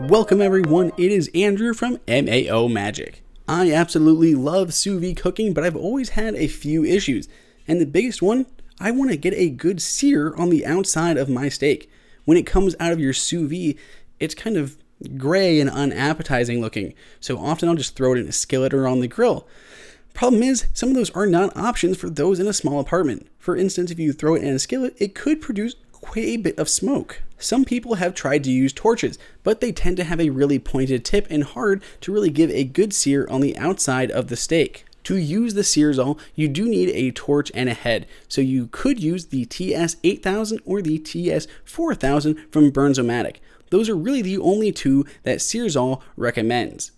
Welcome everyone, it is Andrew from MAO Magic. I absolutely love sous vide cooking, but I've always had a few issues. And the biggest one, I want to get a good sear on the outside of my steak. When it comes out of your sous vide, it's kind of gray and unappetizing looking. So often I'll just throw it in a skillet or on the grill. Problem is, some of those are not options for those in a small apartment. For instance, if you throw it in a skillet, it could produce quite a bit of smoke. Some people have tried to use torches, but they tend to have a really pointed tip and hard to really give a good sear on the outside of the steak. To use the Searzall, you do need a torch and a head, so you could use the TS8000 or the TS4000 from Burnzomatic. Those are really the only two that Searzall recommends.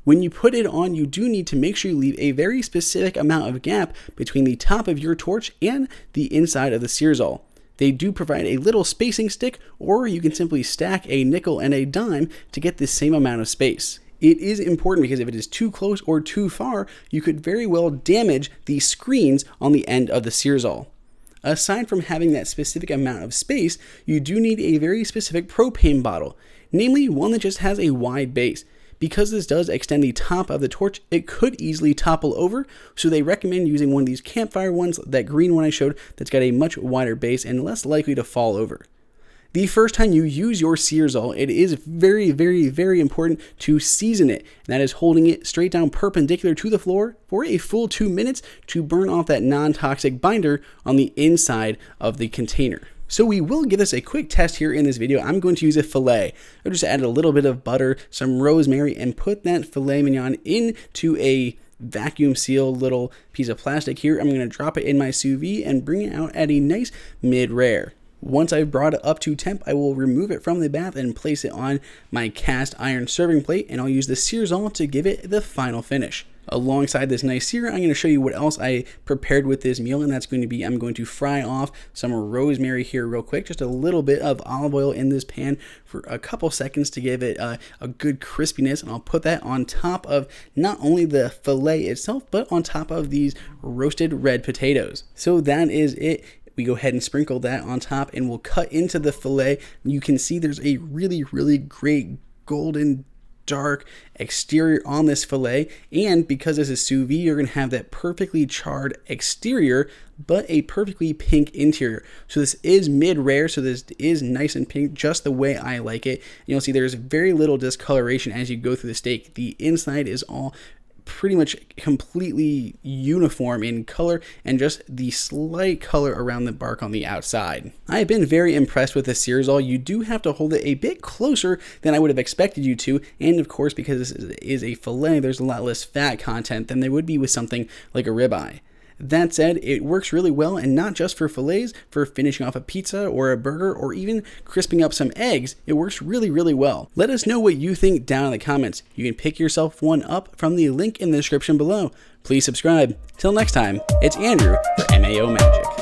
When you put it on, you do need to make sure you leave a very specific amount of gap between the top of your torch and the inside of the Searzall. They do provide a little spacing stick, or you can simply stack a nickel and a dime to get the same amount of space. It is important because if it is too close or too far, you could very well damage the screens on the end of the Searzall. Aside from having that specific amount of space, you do need a very specific propane bottle, namely one that just has a wide base. Because this does extend the top of the torch, it could easily topple over, so they recommend using one of these campfire ones, that green one I showed, that's got a much wider base and less likely to fall over. The first time you use your Searzall, it is very important to season it, and that is holding it straight down perpendicular to the floor for a full 2 minutes to burn off that non-toxic binder on the inside of the container. So we will give this a quick test here in this video. I'm going to use a filet. I'll just add a little bit of butter, some rosemary, and put that filet mignon into a vacuum seal little piece of plastic here. I'm going to drop it in my sous vide and bring it out at a nice mid-rare. Once I've brought it up to temp, I will remove it from the bath and place it on my cast iron serving plate, and I'll use the Searzall to give it the final finish. Alongside this nice sear, I'm going to show you what else I prepared with this meal, and that's going to be, I'm going to fry off some rosemary here real quick, just a little bit of olive oil in this pan for a couple seconds to give it a good crispiness, and I'll put that on top of not only the filet itself, but on top of these roasted red potatoes. So that is it. We go ahead and sprinkle that on top, and we'll cut into the filet. You can see there's a really great golden dark exterior on this filet, and because this is sous vide, you're going to have that perfectly charred exterior but a perfectly pink interior. So this is mid-rare, so this is nice and pink, just the way I like it. You'll see there's very little discoloration as you go through the steak. The inside is all pretty much completely uniform in color, and just the slight color around the bark on the outside. I have been very impressed with the Searzall. You do have to hold it a bit closer than I would have expected you to, and of course because this is a filet, there's a lot less fat content than there would be with something like a ribeye. That said, it works really well, and not just for fillets, for finishing off a pizza or a burger, or even crisping up some eggs. It works really well. Let us know what you think down in the comments. You can pick yourself one up from the link in the description below. Please subscribe. Till next time, it's Andrew for MAO Magic.